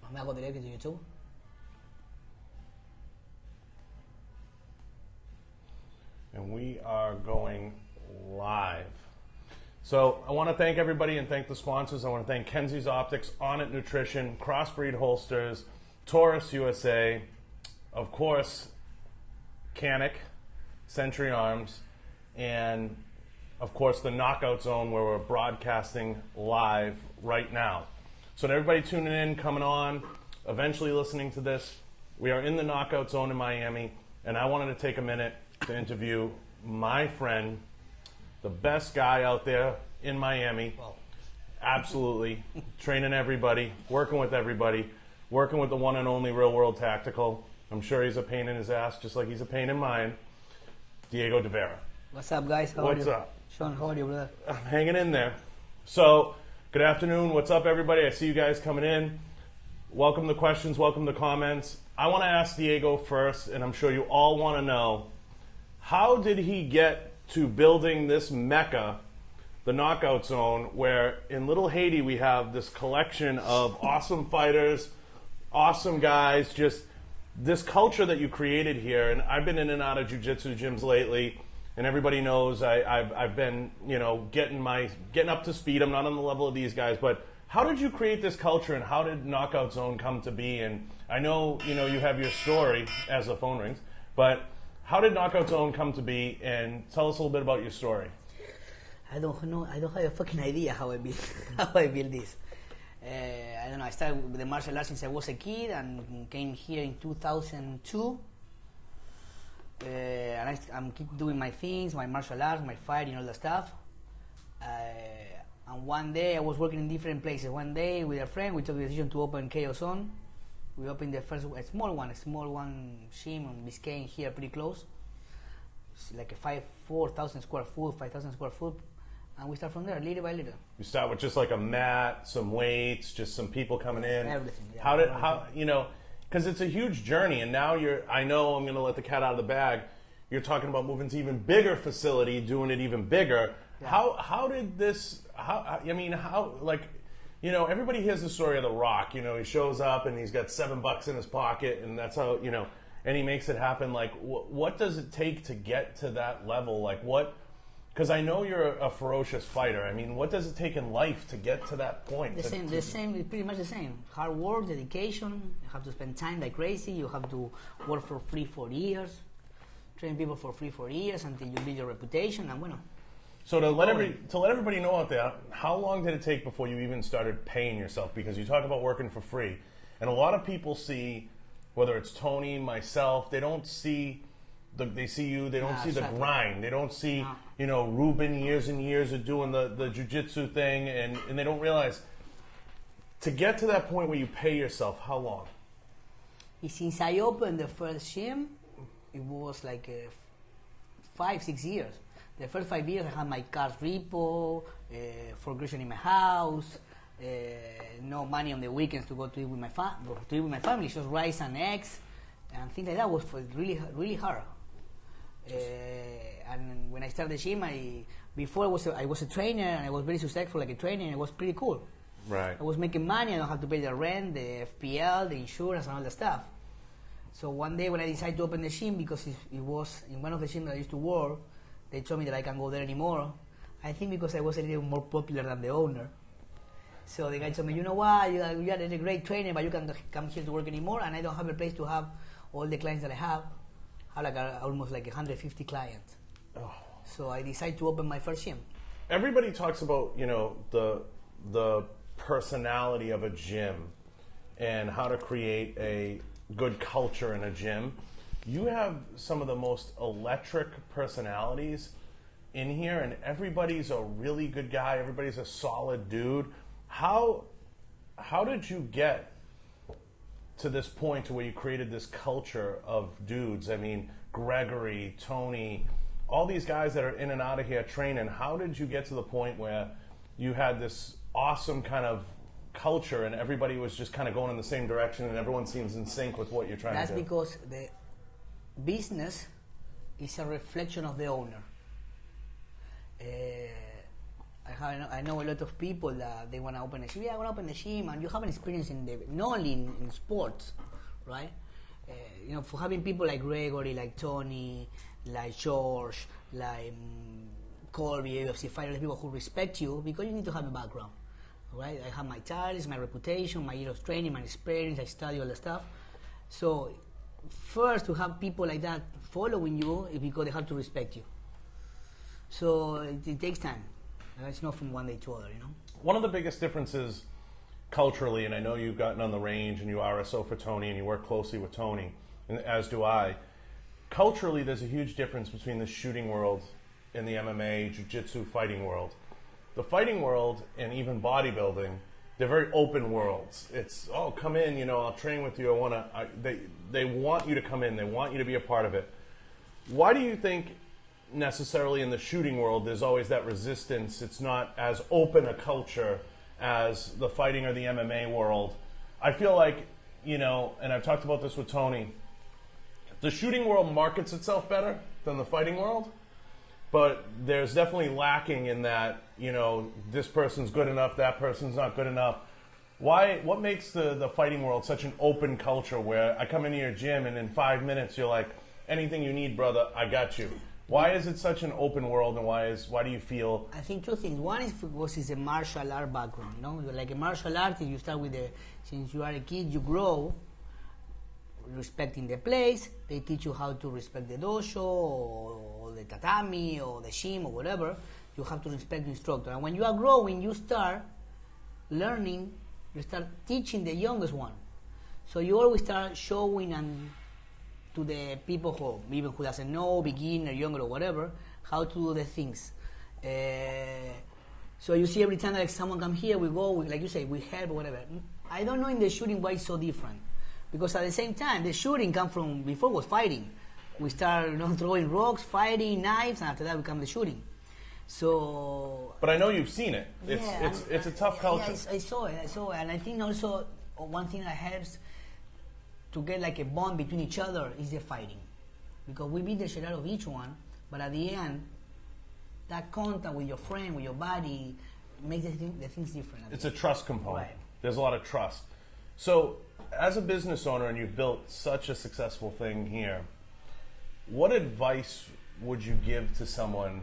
I'm gonna go directly to YouTube. And we are going live. So I want to thank everybody and thank the sponsors. I want to thank Kenzies Optics, Onnit Nutrition, Crossbreed Holsters, Taurus USA, of course, Canic, Century Arms, and of course the Knockout Zone where we're broadcasting live right now. So to everybody tuning in, coming on, eventually listening to this, we are in the Knockout Zone in Miami, and I wanted to take a minute to interview my friend, the best guy out there in Miami. Wow. Absolutely. Training everybody, working with the one and only Real World Tactical. I'm sure he's a pain in his ass, just like he's a pain in mine. Diego De Vera. What's up, guys? How What's are you? up? Sean, how are you, brother? I'm hanging in there. So, good afternoon. What's up, everybody? I see you guys coming in. Welcome to questions. Welcome to comments. I want to ask Diego first, and I'm sure you all want to know, how did he get to building this mecca, the Knockout Zone, where in Little Haiti we have this collection of awesome fighters, awesome guys, just this culture that you created here. And I've been in and out of jiu-jitsu gyms lately, and everybody knows I've been, getting up to speed. I'm not on the level of these guys, but how did you create this culture, and how did Knockout Zone come to be? And I know, you have your story as the phone rings, but how did Knockout Zone come to be? And tell us a little bit about your story. I don't know. I don't have a fucking idea how I built this. I don't know. I started with the martial arts since I was a kid and came here in 2002. And I'm keep doing my things, my martial arts, my fighting, all that stuff. And one day I was working in different places. One day with a friend, we took the decision to open Chaos Zone. We opened the first, a small one gym on Biscayne here, pretty close. It's like a 4,000 square foot, 5,000 square foot. And we start from there, little by little. You start with just like a mat, some weights, just some people coming in. Everything. Yeah, because it's a huge journey, and now I know I'm going to let the cat out of the bag. You're talking about moving to even bigger facility, doing it even bigger. Yeah. How did this, everybody hears the story of The Rock. He shows up and he's got $7 in his pocket, and that's how, and he makes it happen. Like, what does it take to get to that level? Like, because I know you're a ferocious fighter. I mean, what does it take in life to get to that point? The same, pretty much the same. Hard work, dedication. You have to spend time like crazy. You have to work for free for years. Train people for free for years until you build your reputation. And so to let everybody know out there, how long did it take before you even started paying yourself? Because you talk about working for free, and a lot of people see, whether it's Tony, myself, they don't see. They see you. They don't see the grind. They don't see, Ruben years and years of doing the jiu-jitsu thing, and they don't realize to get to that point where you pay yourself. How long? Since I opened the first gym, it was like 5-6 years. The first 5 years, I had my car's repo, progression in my house, no money on the weekends to go to eat with my family, just rice and eggs, and things like that was really, really hard. And when I started the gym, before I was a trainer, and I was very successful like a trainer, and it was pretty cool. Right. I was making money. I don't have to pay the rent, the FPL, the insurance, and all the stuff. So one day when I decided to open the gym, because it was in one of the gyms that I used to work, they told me that I can't go there anymore. I think because I was a little more popular than the owner. So the guy told me, you know what, you are a great trainer, but you can't come here to work anymore, and I don't have a place to have all the clients that I have. I have almost like 150 clients. Oh. So I decided to open my first gym. Everybody talks about, the personality of a gym and how to create a good culture in a gym. You have some of the most electric personalities in here, and everybody's a really good guy. Everybody's a solid dude. How did you get to this point to where you created this culture of dudes? I mean, Gregory, Tony, all these guys that are in and out of here training. How did you get to the point where you had this awesome kind of culture and everybody was just kind of going in the same direction and everyone seems in sync with what you're trying to do? That's because the business is a reflection of the owner. I know a lot of people that they want to open a gym. Yeah, I want to open a gym, and you have an experience not only in sports, right? For having people like Gregory, like Tony, like George, like Colby, UFC fighters, people who respect you, because you need to have a background, right? I have my titles, my reputation, my years of training, my experience, I study all the stuff. So first, to have people like that following you is because they have to respect you. So it takes time. It's not from one day to other, One of the biggest differences culturally, and I know you've gotten on the range and you RSO for Tony and you work closely with Tony, and as do I. Culturally, there's a huge difference between the shooting world and the MMA, jiu-jitsu fighting world. The fighting world and even bodybuilding, they're very open worlds. It's, oh, come in, I'll train with you. They want you to come in. They want you to be a part of it. Why do you think necessarily in the shooting world there's always that resistance? It's not as open a culture as the fighting or the MMA world. I feel like, and I've talked about this with Tony, the shooting world markets itself better than the fighting world, but there's definitely lacking in that, this person's good enough, that person's not good enough. What makes the fighting world such an open culture where I come into your gym and in 5 minutes you're like, anything you need, brother, I got you? Why is it such an open world, and why do you feel? I think two things. One is because it's a martial art background. You're like a martial artist. You start since you are a kid, you grow respecting the place. They teach you how to respect the dojo or the tatami or the gym or whatever. You have to respect the instructor. And when you are growing, you start learning. You start teaching the youngest one. So you always start showing to the people who doesn't know, beginner, younger, or whatever, how to do the things. So you see every time that someone come here, we go, like you say, we help or whatever. I don't know in the shooting why it's so different, because at the same time, the shooting come from before was fighting. We start throwing rocks, fighting, knives, and after that we come the shooting. So. But I know you've seen it. It's a tough culture. Yeah, I saw it, and I think also one thing that helps to get like a bond between each other is the fighting, because we beat the shit out of each one, but at the end, that contact with your friend, with your body, makes the things different. It's a trust component. Right. There's a lot of trust. So, as a business owner, and you've built such a successful thing here, what advice would you give to someone?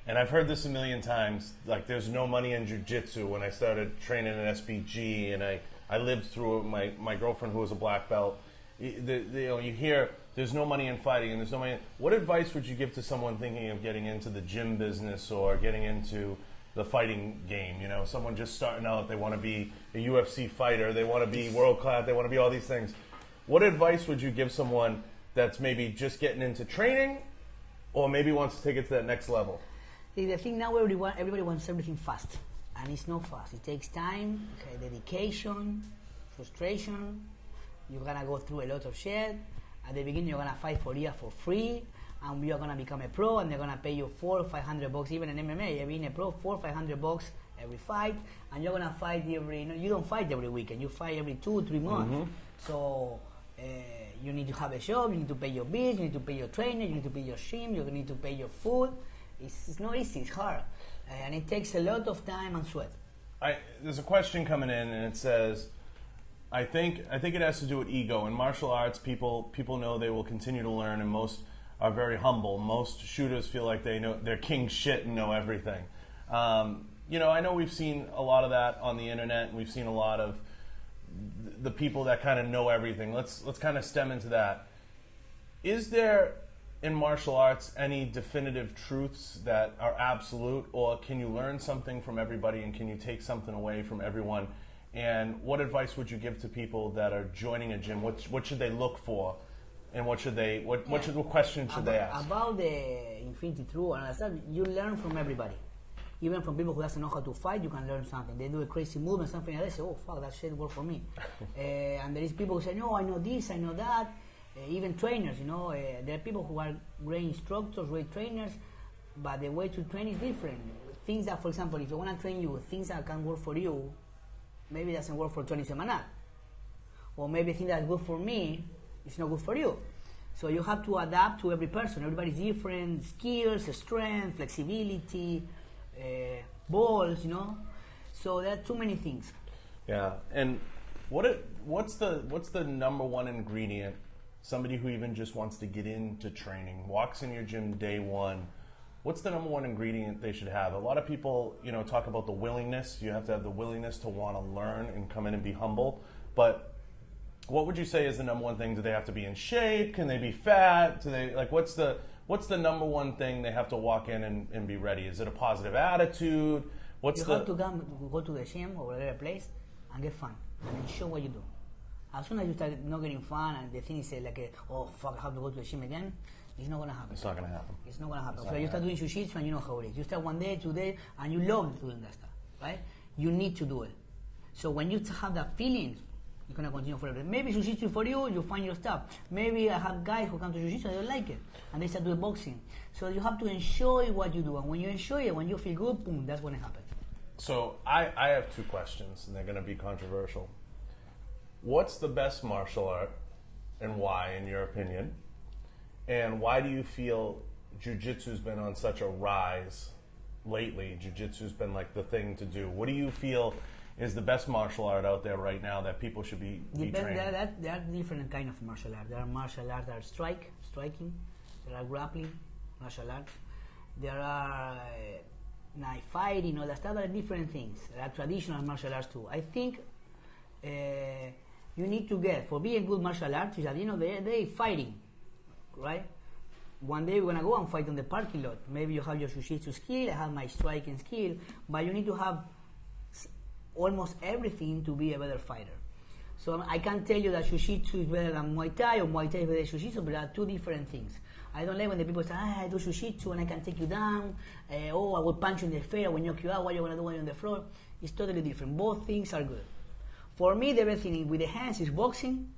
And I've heard this a million times, like there's no money in jiu-jitsu. When I started training in SBG, and I lived through my girlfriend who was a black belt. You hear there's no money in fighting and there's no money. What advice would you give to someone thinking of getting into the gym business or getting into the fighting game? Someone just starting out, they want to be a UFC fighter, they want to be world class, they want to be all these things. What advice would you give someone that's maybe just getting into training or maybe wants to take it to that next level? The thing now, everybody wants everything fast. And it's not fast. It takes time, dedication, frustration. You're going to go through a lot of shit. At the beginning, you're going to fight for years for free. And you're going to become a pro, and they're going to pay you $400 or $500, even in MMA. Being a pro, $400 or $500 every fight. And you're going to fight you don't fight every weekend. You fight every 2-3 months. Mm-hmm. So you need to have a job, you need to pay your bills, you need to pay your trainer, you need to pay your gym, you need to pay your food. It's not easy, it's hard. And it takes a lot of time and sweat. There's a question coming in, and it says, I think it has to do with ego. In martial arts, people know they will continue to learn, and most are very humble. Most shooters feel like they know they're king shit and know everything. I know we've seen a lot of that on the internet, and we've seen a lot of the people that kind of know everything. Let's kind of stem into that. Is there in martial arts any definitive truths that are absolute, or can you learn something from everybody and can you take something away from everyone? And what advice would you give to people that are joining a gym? What should they look for, and what questions should they ask? About the infinity truth and stuff, you learn from everybody. Even from people who doesn't know how to fight, you can learn something. They do a crazy movement, something like that, say, oh fuck, that shit worked for me. And there is people who say, no, I know this, I know that. Even trainers, there are people who are great instructors, great trainers, but the way to train is different. Things that, for example, if I want to train you, things that can work for you, maybe it doesn't work for Tony Semanal. Or maybe things that are good for me, it's not good for you. So you have to adapt to every person. Everybody's different, skills, strength, flexibility. balls, you know. So there are too many things. Yeah, and what's the number one ingredient? Somebody who even just wants to get into training, walks in your gym day one. What's the number one ingredient they should have? A lot of people, talk about the willingness. You have to have the willingness to want to learn and come in and be humble. But what would you say is the number one thing? Do they have to be in shape? Can they be fat? Do they what's the number one thing they have to walk in and be ready? Is it a positive attitude? You have to go to the gym or whatever place and get fun and show what you do. As soon as you start not getting fun and the thing is oh fuck, I have to go to the gym again, it's not gonna happen. It's not gonna happen. It's not gonna happen. So you start doing jiu-jitsu and you know how it is. You start 1 day, 2 days, and you love doing that stuff, right? You need to do it. So when you have that feeling, you're gonna continue forever. Maybe jiu-jitsu for you find your stuff. Maybe I have guys who come to jiu-jitsu and they don't like it, and they start doing boxing. So you have to enjoy what you do, and when you enjoy it, when you feel good, boom, that's when it happens. So I have 2 questions, and they're gonna be controversial. What's the best martial art, and why, in your opinion? And why do you feel jiu-jitsu's been on such a rise lately? Jiu-jitsu's been like the thing to do. What do you feel is the best martial art out there right now that people should be training? There are different kind of martial arts. There are martial arts that are striking. There are grappling martial arts. There are knife fighting, all that stuff. There are different things. There are traditional martial arts too. I think you need to get, for being a good martial artist, at the end of the day, fighting, right? One day we're gonna go and fight on the parking lot. Maybe you have your jiu-jitsu skill, I have my striking skill, but you need to have almost everything to be a better fighter. So I can't tell you that jiu-jitsu is better than Muay Thai or Muay Thai is better than jiu-jitsu, but there are 2 different things. I don't like when the people say, I do jiu-jitsu and I can take you down, I will punch you in the face, I will knock you out, what are you gonna do when you're on the floor? It's totally different. Both things are good. For me, the best thing with the hands is boxing.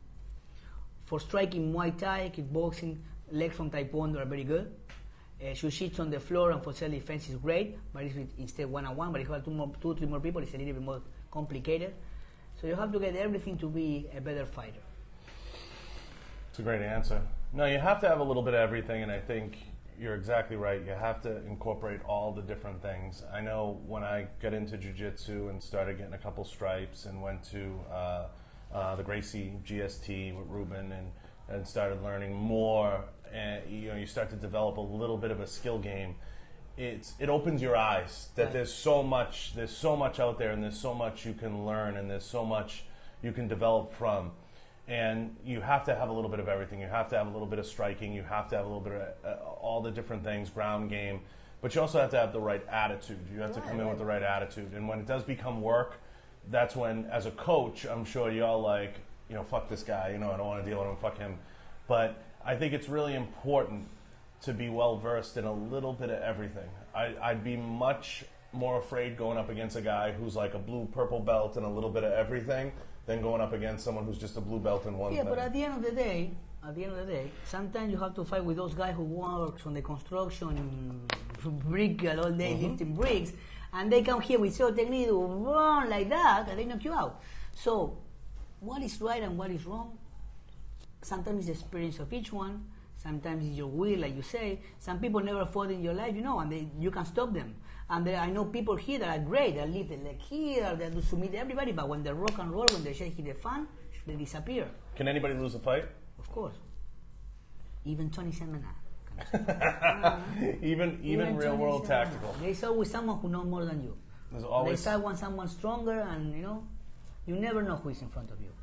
For striking, Muay Thai, kickboxing, legs from Taekwondo are very good. Jiu-jitsu on the floor and for self-defense is great, but it's instead one-on-one. But if you have 2, 3 more people, it's a little bit more complicated. So you have to get everything to be a better fighter. It's a great answer. No, you have to have a little bit of everything, and I think you're exactly right. You have to incorporate all the different things. I know when I got into jiu-jitsu and started getting a couple stripes and went to the Gracie GST with Ruben and started learning more, and you start to develop a little bit of a skill game. It opens your eyes that Right. there's so much out there, and there's so much you can learn, and there's so much you can develop from. And you have to have a little bit of everything. You have to have a little bit of striking. You have to have a little bit of all the different things, ground game. But you also have to have the right attitude. You have to come in with the right attitude. And when it does become work, that's when, as a coach, I'm sure y'all fuck this guy. I don't want to deal with him. Fuck him. But I think it's really important to be well versed in a little bit of everything. I'd be much more afraid going up against a guy who's like a blue, purple belt and a little bit of everything than going up against someone who's just a blue belt in one thing. Yeah, but at the end of the day, sometimes you have to fight with those guys who works on the construction, brick all day, lifting bricks, and they come here with your technique to run like that, and they knock you out. So, what is right and what is wrong? Sometimes it's the experience of each one. Sometimes it's your will, like you say. Some people never fought in your life, and you can stop them. And I know people here that are great. They live like here, they do submit everybody, but when they rock and roll, when they shake the fan, they disappear. Can anybody lose a fight? Of course. Even Tony Sandman. even real world tactical. There's always someone who knows more than you. There's always someone stronger, and you never know who is in front of you.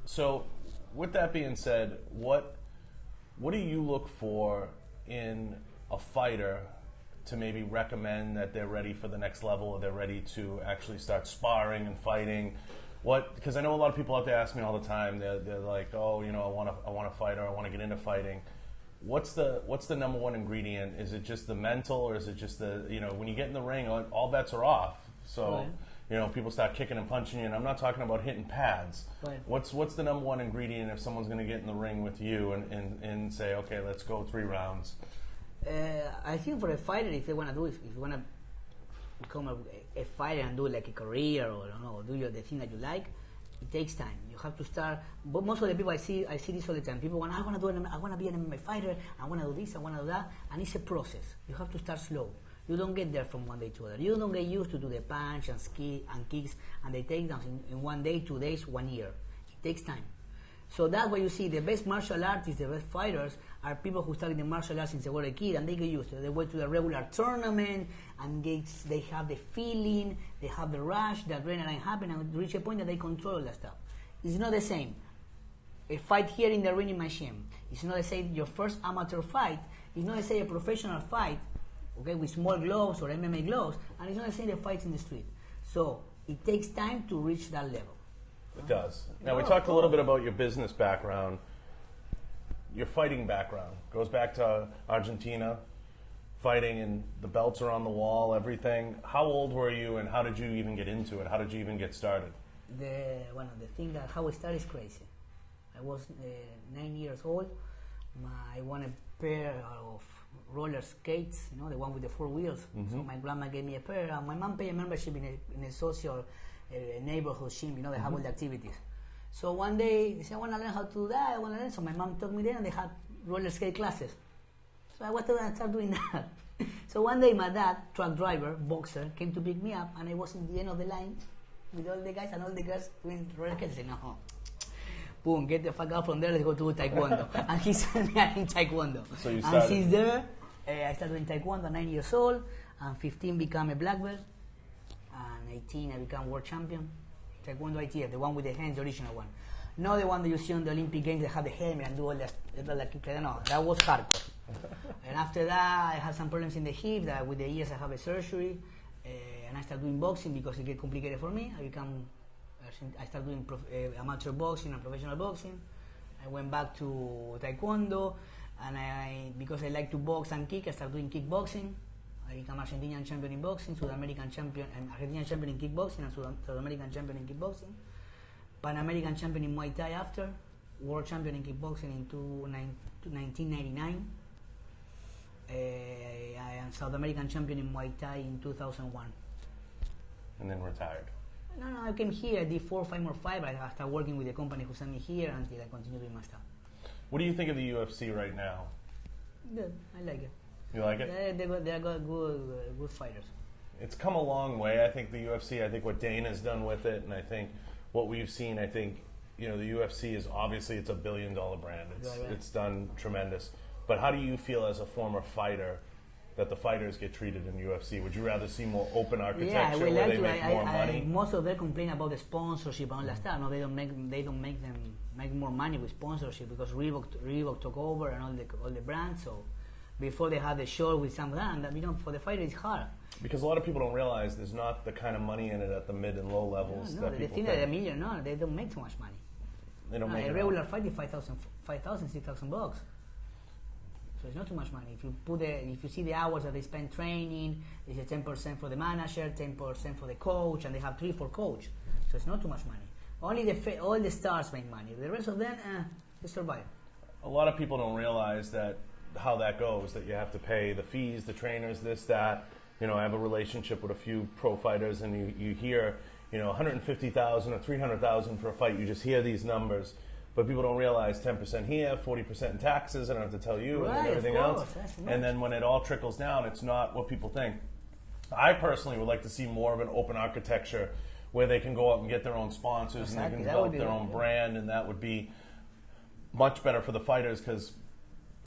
So, with that being said, what do you look for in a fighter to maybe recommend that they're ready for the next level, or they're ready to actually start sparring and fighting? Because I know a lot of people out there ask me all the time. They're like, oh, I want to fight, or I want to get into fighting. What's the number one ingredient? Is it just the mental, or is it just the when you get in the ring, all bets are off? So people start kicking and punching you, and I'm not talking about hitting pads. Right. What's the number one ingredient if someone's going to get in the ring with you and say, okay, let's go 3 rounds? I think for a fighter, if you want to become a fighter and do like a career, or do the thing that you like, it takes time. You have to start. But most of the people I see this all the time. People want, I want to be an MMA fighter. I want to do this. I want to do that. And it's a process. You have to start slow. You don't get there from one day to another. You don't get used to do the punch and kicks and the takedowns in 1 day, 2 days, 1 year. It takes time. So that's why you see the best martial artists, the best fighters, are people who started the martial arts since they were a kid, and they get used to it. They went to the regular tournament, and they have the feeling, they have the rush, the adrenaline happen, and reach a point that they control all that stuff. It's not the same. A fight here in the ring in my gym. It's not the same. Your first amateur fight. It's not the same a professional fight, okay, with small gloves or MMA gloves, and it's not the same the fights in the street. So it takes time to reach that level. It does. Now, we talked a little bit about your business background. Your fighting background goes back to Argentina, fighting, and the belts are on the wall, everything. How old were you, and how did you even get into it? How did you even get started? The thing that how it started is crazy. I was 9 years old. I won a pair of roller skates, the one with the 4 wheels. So my grandma gave me a pair, and my mom paid a membership in a social neighborhood gym, they have all the activities. So one day, they said, I want to learn how to do that, I want to learn. So my mom took me there, and they had roller skate classes. So I wanted to start doing that. So one day, my dad, truck driver, boxer, came to pick me up, and I was in the end of the line with all the guys and all the girls doing roller skates. I said, no. Boom, get the fuck out from there, let's go to Taekwondo. And he sent me in Taekwondo. So you started. And since there, I started doing Taekwondo, 9 years old, and 15 became a black belt, and 18 I became world champion. Taekwondo ITF, the one with the hands, the original one. Not the one that you see on the Olympic Games that have the helmet and do all that. No, that was hardcore. And after that, I had some problems in the hip, that with the years I have a surgery, and I started doing boxing because it get complicated for me. I started doing amateur boxing and professional boxing. I went back to Taekwondo, and because I like to box and kick, I started doing kickboxing. I became Argentinian champion in boxing, South American champion, and Argentinian champion in kickboxing, and South American champion in kickboxing. Pan American champion in Muay Thai after, world champion in kickboxing in 1999. I am South American champion in Muay Thai in 2001. And then retired. No, I came here, I did 4 or 5 more fights, but I started working with the company who sent me here until I continue doing my stuff. What do you think of the UFC right now? Good, I like it. You like it? They're good fighters. It's come a long way. I think the UFC, I think what Dana's done with it, and I think what we've seen, I think, the UFC is obviously, it's a $1 billion brand. It's done tremendous. But how do you feel as a former fighter that the fighters get treated in UFC? Would you rather see more open architecture where they make more money? Most of them complain about the sponsorship and all that stuff. No, they don't make them make more money with sponsorship because Reebok took over and all the brands. So before they had the show with some brand, for the fighter it's hard. Because a lot of people don't realize there's not the kind of money in it at the mid and low levels. No, they think that $1 million. No, they don't make too much money. They don't make a regular fight is $5,000, $6,000. So it's not too much money. If you see the hours that they spend training, it's a 10% for the manager, 10% for the coach, and they have 3 for coach. So it's not too much money. Only all the stars make money. The rest of them, they survive. A lot of people don't realize how that goes. That you have to pay the fees, the trainers, this, that. I have a relationship with a few pro fighters, and you hear, $150,000 or $300,000 for a fight. You just hear these numbers. But people don't realize 10% here, 40% in taxes, I don't have to tell you, right, and everything else. And then when it all trickles down, it's not what people think. I personally would like to see more of an open architecture where they can go out and get their own sponsors and they can develop their own brand, and that would be much better for the fighters because,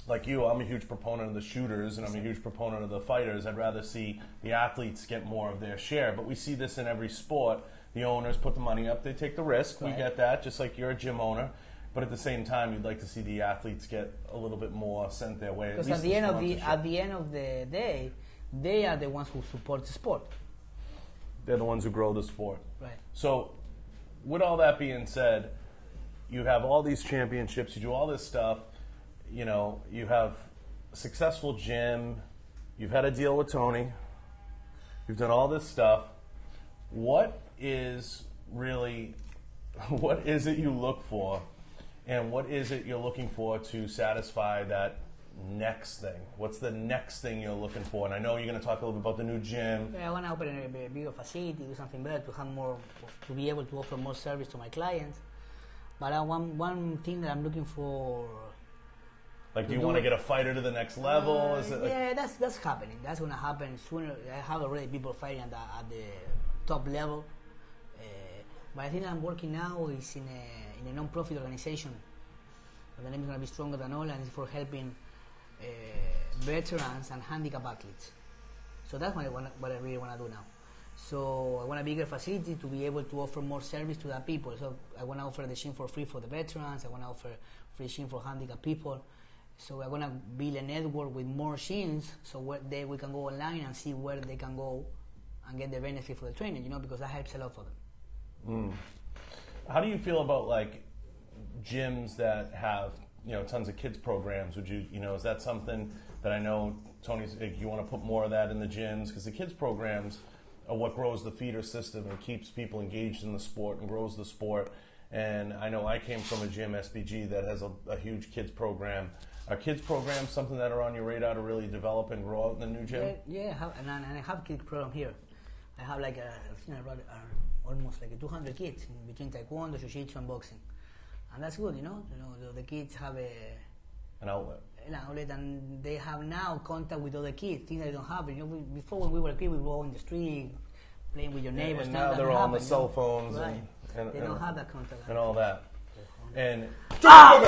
like you, I'm a huge proponent of the shooters and I'm a huge proponent of the fighters. I'd rather see the athletes get more of their share. But we see this in every sport. The owners put the money up, they take the risk. Right. We get that, just like you're a gym owner. But at the same time, you'd like to see the athletes get a little bit more sent their way. Because at the end of the day, they are the ones who support the sport. They're the ones who grow the sport. Right. So, with all that being said, you have all these championships, you do all this stuff, you have a successful gym, you've had a deal with Tony, you've done all this stuff. What is it you look for? And what is it you're looking for to satisfy that next thing? What's the next thing you're looking for? And I know you're going to talk a little bit about the new gym. Yeah, I want to open a bigger facility, do something better, to have more, to be able to offer more service to my clients. But one thing that I'm looking for Like, do you want to get a fighter to the next level? Is it yeah, that's happening. That's gonna happen sooner. I have already people fighting at the top level. But I think I'm working now is in a non-profit organization. The name is gonna be Stronger Than All, and it's for helping veterans and handicapped athletes. So that's what I really want to do now. So I want a bigger facility to be able to offer more service to that people. So I want to offer the gym for free for the veterans. I want to offer free gym for handicapped people. So I want to build a network with more gyms, so we can go online and see where they can go and get the benefit for the training. Because that helps a lot for them. How do you feel about like gyms that have tons of kids programs? Would you is that something that I know Tony's like, you want to put more of that in the gyms, because the kids programs are what grows the feeder system and keeps people engaged in the sport and grows the sport. And I know I came from a gym, SBG, that has a huge kids program. Are kids programs something that are on your radar to really develop and grow out in the new gym? Yeah, and I have kids program here. I have like almost like 200 kids in between taekwondo, jiu-jitsu, and boxing, and that's good. The kids have an outlet. And they have now contact with other kids, things they don't have. Before when we were kids, we were on the street playing with your neighbors. And now they're all on the cell phones, right. And they don't have that contact and all that. And hijo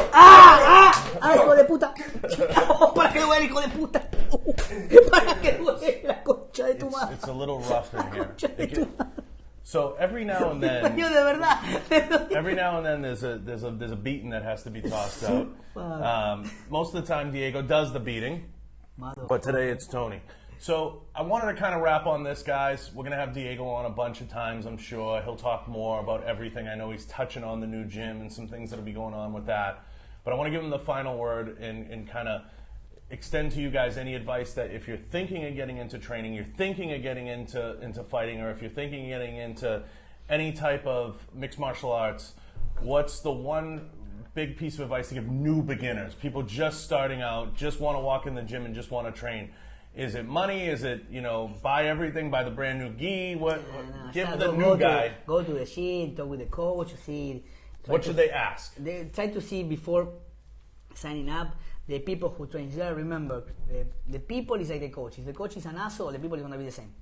de puta! Para que duele, hijo de puta! Para que duele la concha de tu madre. It's a little rough in here. So every now and then, every now and then there's a beating that has to be tossed out. Most of the time Diego does the beating, but today it's Tony. So I wanted to kind of wrap on this, guys. We're gonna have Diego on a bunch of times, I'm sure. He'll talk more about everything. I know he's touching on the new gym and some things that'll be going on with that. But I want to give him the final word and kind of extend to you guys any advice that if you're thinking of getting into training, you're thinking of getting into fighting, or if you're thinking of getting into any type of mixed martial arts, what's the one big piece of advice to give new beginners, people just starting out, just want to walk in the gym and just want to train? Is it money? Is it, buy everything, buy the brand new gi? Give the new guy. Go to the gym, talk with the coach, see. What should they ask? They try to see before signing up the people who train there. Remember, the people is like the coach. If the coach is an asshole, the people is going to be the same.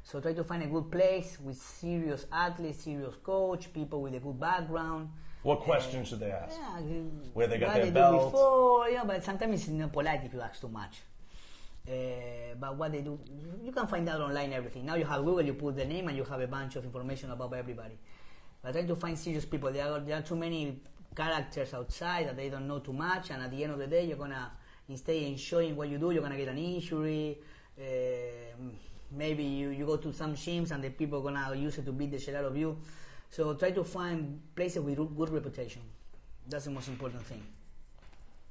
So try to find a good place with serious athletes, serious coach, people with a good background. What questions should they ask? Where they got what their belts? Before, but sometimes it's not polite if you ask too much. But what they do, you can find out online everything. Now you have Google, you put the name and you have a bunch of information about everybody. But try to find serious people. There are too many characters outside that they don't know too much, and at the end of the day, you're gonna, instead of enjoying what you do, you're gonna get an injury. Maybe you go to some gyms and the people are gonna use it to beat the shit out of you. So try to find places with good reputation. That's the most important thing.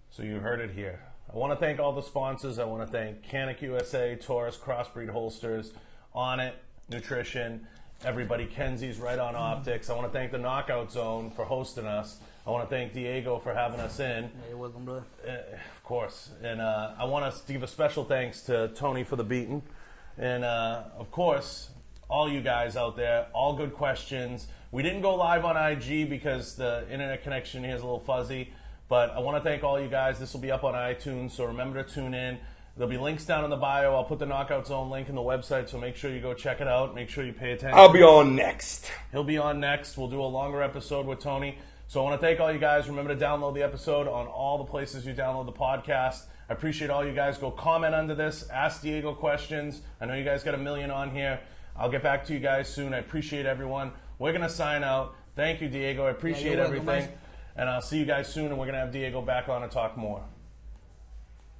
So you heard it here. I want to thank all the sponsors. I want to thank Kenzies USA, Taurus Crossbreed Holsters, Onnit Nutrition, everybody, Kenzies, Riton Optics. I want to thank the Knockout Zone for hosting us. I want to thank Diego for having us in. You're welcome, brother. Of course. And I want to give a special thanks to Tony for the beating. And of course, all you guys out there, all good questions. We didn't go live on IG because the internet connection here is a little fuzzy. But I want to thank all you guys. This will be up on iTunes, so remember to tune in. There'll be links down in the bio. I'll put the Knockout Zone link in the website, so make sure you go check it out. Make sure you pay attention. I'll be on next. He'll be on next. We'll do a longer episode with Tony. So I want to thank all you guys. Remember to download the episode on all the places you download the podcast. I appreciate all you guys. Go comment under this. Ask Diego questions. I know you guys got 1 million on here. I'll get back to you guys soon. I appreciate everyone. We're going to sign out. Thank you, Diego. I appreciate everything. And I'll see you guys soon, and we're going to have Diego back on to talk more.